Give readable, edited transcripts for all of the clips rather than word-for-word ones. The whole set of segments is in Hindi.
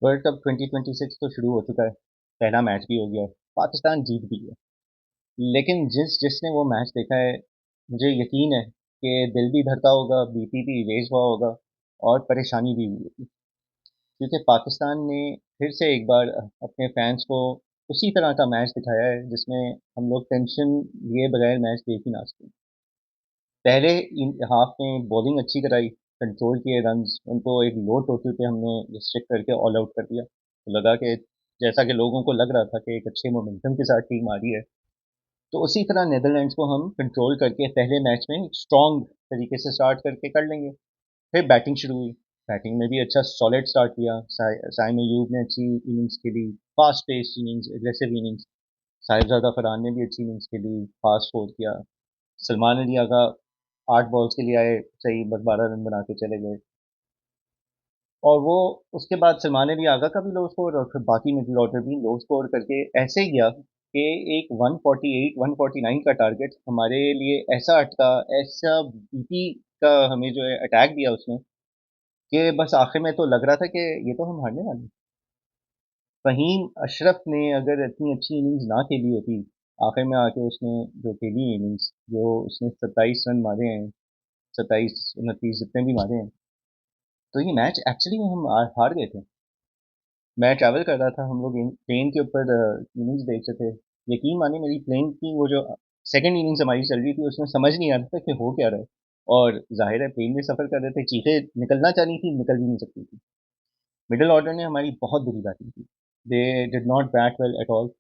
वर्ल्ड कप 2026 तो शुरू हो चुका है। पहला मैच भी हो गया है। पाकिस्तान जीत भी गया। लेकिन जिसने वो मैच देखा है, मुझे यकीन है कि दिल भी धड़का होगा, बीपी भी रेज हुआ होगा और परेशानी भी हुई होगी। क्योंकि पाकिस्तान ने फिर से एक बार अपने फैंस को उसी तरह का मैच दिखाया है जिसमें हम लोग टेंशन लिए बगैर मैच देख ही ना सकें। पहले हाफ में बॉलिंग अच्छी कराई, कंट्रोल किए रन्स, उनको एक लो टोटल पे हमने रिस्ट्रिक्ट करके ऑल आउट कर दिया। तो लगा कि जैसा कि लोगों को लग रहा था कि एक अच्छे मोमेंटम के साथ टीम आ रही है, तो उसी तरह नीदरलैंड्स को हम कंट्रोल करके पहले मैच में स्ट्रॉन्ग तरीके से स्टार्ट करके कर लेंगे। फिर बैटिंग शुरू हुई। बैटिंग में भी अच्छा सॉलिड स्टार्ट किया। साइम अयूब ने अच्छी इनिंग्स खेली, fast pace innings, aggressive innings. Sahibzada Farhan ने भी अच्छी इनिंग्स खेली, फास्ट स्कोर किया। सलमान अली आगा 8 बॉल्स के लिए आए, सही बस 12 रन बना के चले गए। और वो उसके बाद सलमान अली आगा का भी लो स्कोर और फिर बाकी मिडिल ऑर्डर भी लो स्कोर करके ऐसे गया कि एक 148 149 का टारगेट हमारे लिए ऐसा अटका, ऐसा बीपी का हमें जो है अटैक दिया उसने, कि बस आखिर में तो लग रहा था कि ये तो हम हारने वाले हैं। फहीम अशरफ ने अगर इतनी अच्छी इनिंग्स ना खेली होती, आखिर में आके उसने जो खेली इनिंग्स, जो उसने 27 रन मारे हैं, 27 29 जितने भी मारे हैं, तो ये मैच एक्चुअली में हम हार गए थे। मैं ट्रैवल कर रहा था, हम लोग प्लेन के ऊपर इनिंग्स देख रहे थे। यकीन मानिए मेरी प्लेन की वो जो सेकंड इनिंग्स हमारी चल रही थी उसमें समझ नहीं आ रहा था कि हो क्या रहा है। और जाहिर है प्लेन में सफ़र कर रहे थे, चीखें निकलना चाहिए थी, निकल भी नहीं सकती थी। मिडिल ऑर्डर ने हमारी बहुत बुरी बैटिंग की। They did not bat well at all.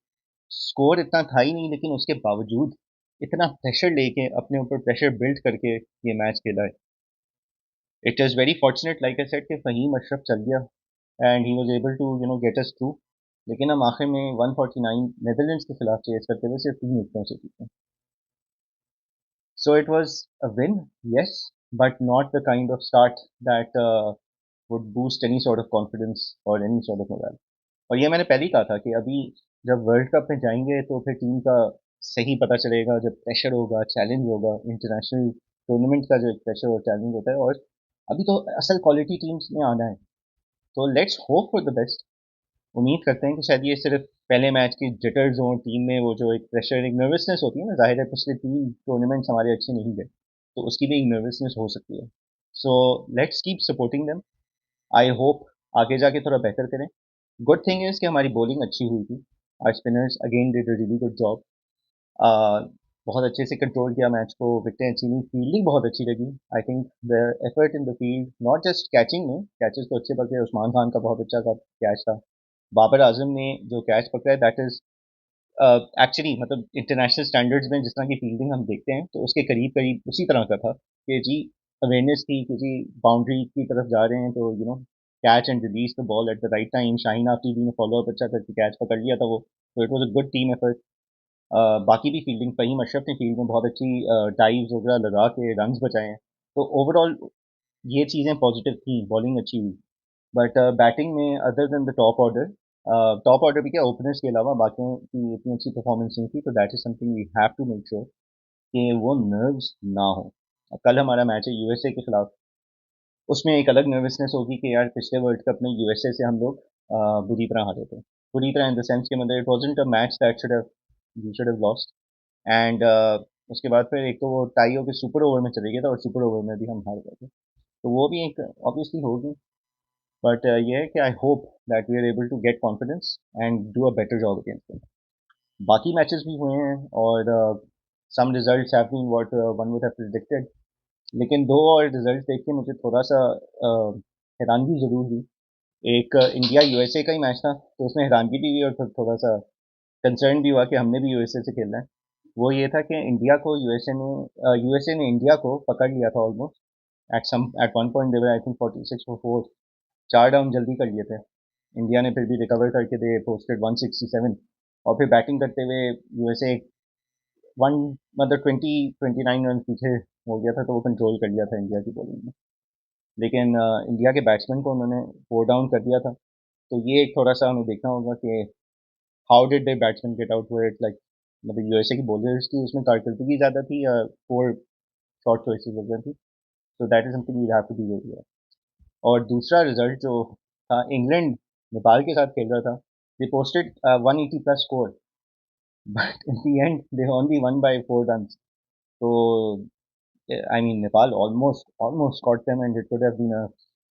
Score इतना था ही नहीं, लेकिन उसके बावजूद इतना प्रेशर लेके अपने ऊपर प्रेशर बिल्ड करके ये मैच खेला है। It is very fortunate like I said कि फ़हीम अशरफ चल गया and he was able to get us through. लेकिन हम आखिर में 149 नेदरलैंड्स के खिलाफ चेस करते हुए सिर्फ 3 विकेटों से जीते। So it was a win, yes, but not the kind of start that would boost any sort of confidence और एनी सॉर्ट ऑफ मोरल। और ये मैंने पहले ही कहा था कि अभी जब वर्ल्ड कप में जाएंगे तो फिर टीम का सही पता चलेगा, जब प्रेशर होगा, चैलेंज होगा, इंटरनेशनल टूर्नामेंट का जो एक प्रेशर और चैलेंज होता है। और अभी तो असल क्वालिटी टीम्स में आना है। तो let's hope for the best. उम्मीद करते हैं कि शायद ये सिर्फ पहले मैच की जिटर्स हों टीम में, वो जो एक प्रेशर, एक नर्वसनेस होती है ना, जाहिर है पिछले 3 टूर्नामेंट्स हमारे अच्छे नहीं गए, तो उसकी भी एक नर्वसनेस हो सकती है। So let's keep supporting them. I hope आगे जाके थोड़ा बेहतर करें। गुड थिंग इज कि हमारी बॉलिंग अच्छी हुई थी। Our spinners again did a really good job. बहुत अच्छे से कंट्रोल किया मैच को, विकेटें अच्छी ली, फील्डिंग बहुत अच्छी लगी। I think the effort in the field, not just catching में, कैचेस तो अच्छे पकड़े, उस्मान खान का बहुत अच्छा कैच था। बाबर आजम ने जो कैच पकड़ा है, दैट इज एक्चुअली मतलब इंटरनेशनल स्टैंडर्ड्स में जिस तरह की फील्डिंग हम देखते हैं, तो उसके करीब करीब उसी तरह का था कि जी अवेयरनेस थी कि जी बाउंड्री की तरफ जा रहे हैं, तो catch and release the ball at the right time. Shaheen Afridi ने फॉलो अप अच्छा करके कैच पकड़ लिया था वो। तो it was a good team effort. बाकी भी फील्डिंग, फ़हीम अशरफ ने फील्ड में बहुत अच्छी डाइव्स वगैरह लगा के रन्स बचाए हैं। तो ओवरऑल ये चीज़ें पॉजिटिव थी, बॉलिंग अच्छी हुई। बट बैटिंग में other than the top order भी क्या, ओपनर्स के अलावा बाकियों की इतनी अच्छी परफॉर्मेंस नहीं थी, तो that is something we have to make sure कि वो नर्व्स ना हो। कल हमारा मैच है यूएसए के खिलाफ। उसमें एक अलग नर्वसनेस होगी कि यार पिछले वर्ल्ड कप में यूएसए से हम लोग बुरी तरह हारे थे। बुरी तरह इन द सेंस के मतलब it wasn't a match that should have we should have lost. And उसके बाद फिर एक तो वो टाई होकर सुपर ओवर में चले गया था और सुपर ओवर में भी हम हार गए थे। तो वो भी एक ऑब्वियसली होगी। बट ये है कि I hope that we are able to get confidence and do a better job against them. बाकी मैचेस भी हुए हैं और some results have been what one would have predicted. लेकिन दो और रिजल्ट देख के मुझे थोड़ा सा हैरानगी जरूर हुई। एक इंडिया यूएसए का ही मैच था, तो उसमें हैरानगी भी हुई और फिर थोड़ा सा कंसर्न भी हुआ कि हमने भी यूएसए से खेलना है। वो ये था कि इंडिया को यूएसए ने इंडिया को पकड़ लिया था almost. At one point they were I think 46 for 4। 4 down जल्दी कर लिए थे। इंडिया ने फिर भी रिकवर करके दे पोस्टेड 167। और फिर बैटिंग करते हुए यूएसए वन मतलब 29 रन पीछे हो गया था, तो वो कंट्रोल कर लिया था इंडिया की बॉलिंग में। लेकिन इंडिया के बैट्समैन को उन्होंने 4 डाउन कर दिया था। तो ये एक थोड़ा सा हमें देखना होगा कि how did they batsman get out for it, like मतलब यूएसए की बॉलर्स की उसमें कारकर्दगी ज़्यादा थी या फोर शॉर्ट चॉइसेस वगैरह थी। तो that is something we have to be very. और दूसरा रिजल्ट जो था, इंग्लैंड नेपाल के साथ खेल रहा था, they posted 180 plus score, but in the end they only won by 4 runs. So I mean Nepal almost caught them, and it could have been a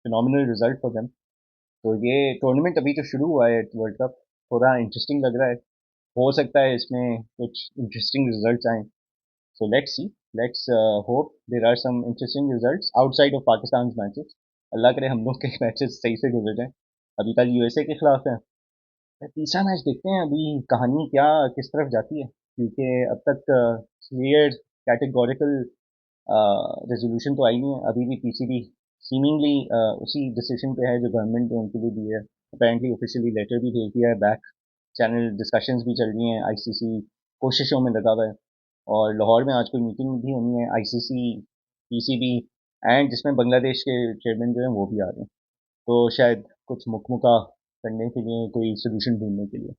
phenomenal result for them. तो ये टूर्नामेंट अभी तो शुरू हुआ है वर्ल्ड कप, थोड़ा इंटरेस्टिंग लग रहा है, हो सकता है इसमें कुछ इंटरेस्टिंग रिजल्ट्स आए. So let's see. Let's hope there are some interesting results outside of Pakistan's matches. अल्लाह करे हम लोग के मैचेस सही से गुजर जाएं. अभी कल यूएसए के खिलाफ है. तीसरा मैच देखते हैं अभी कहानी क्या किस तरफ जाती है, क्योंकि अब तक क्लियर कैटेगोरिकल रेजोल्यूशन तो आई नहीं है. अभी भी पीसीबी सीमिंगली उसी डिसीजन पे है जो गवर्नमेंट ने उनके लिए दी है. अपेरेंटली ऑफिशियली लेटर भी भेज दिया है बैक चैनल, डिस्कशंस भी चल रही हैं, आईसीसी कोशिशों में लगा हुआ है. और लाहौर में आज कोई मीटिंग भी होनी है आईसीसी पीसीबी एंड जिसमें बांग्लादेश के चेयरमैन जो हैं वो भी आ रहे हैं. तो शायद कुछ मुकमुका करने के लिए, कोई सोल्यूशन ढूंढने के लिए.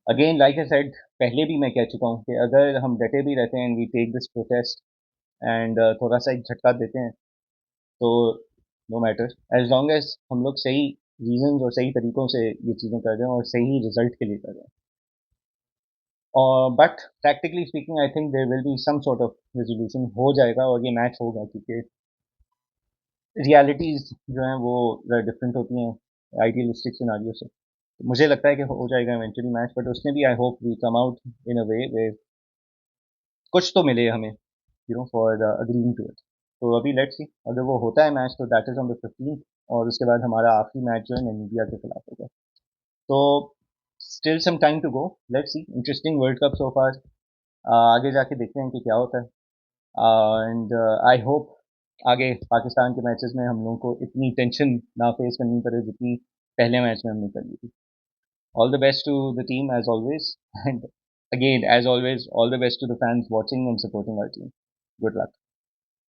अगेन लाइक आई सेड, पहले भी मैं कह चुका हूँ कि अगर हम डटे भी रहते हैं, we take this protest and थोड़ा सा एक झटका देते हैं, तो no matter as long as हम लोग सही रीजन और सही तरीकों से ये चीज़ें कर रहे हैं और सही रिजल्ट के लिए कर रहे हैं. और but practically speaking I think there will be some sort of resolution हो जाएगा और ये मैच होगा, क्योंकि रियलिटीज़ जो हैं वो डिफरेंट होती हैं आइडियलिस्टिक सिनारियो से. तो मुझे लगता है कि हो जाएगा इवेंचुअली मैच, बट उसमें भी I hope we come out in a way way कुछ तो मिले हमें, फॉर अग्रीइंग टू इट. तो अभी लेट्स सी, अगर वो होता है मैच तो that is on the 15th, और उसके बाद हमारा आखिरी मैच जो है नामीबिया के खिलाफ होगा. तो still some time to go. Let's see, interesting world cup so far. आगे जाके देखते हैं कि क्या होता है. एंड आई होप आगे पाकिस्तान के मैचेस में हम लोगों को इतनी टेंशन ना फेस करनी पड़े जितनी पहले मैच में हमने कर ली थी. All the best to the team as always. And again, as always, all the best to the fans watching and supporting our team. Good luck.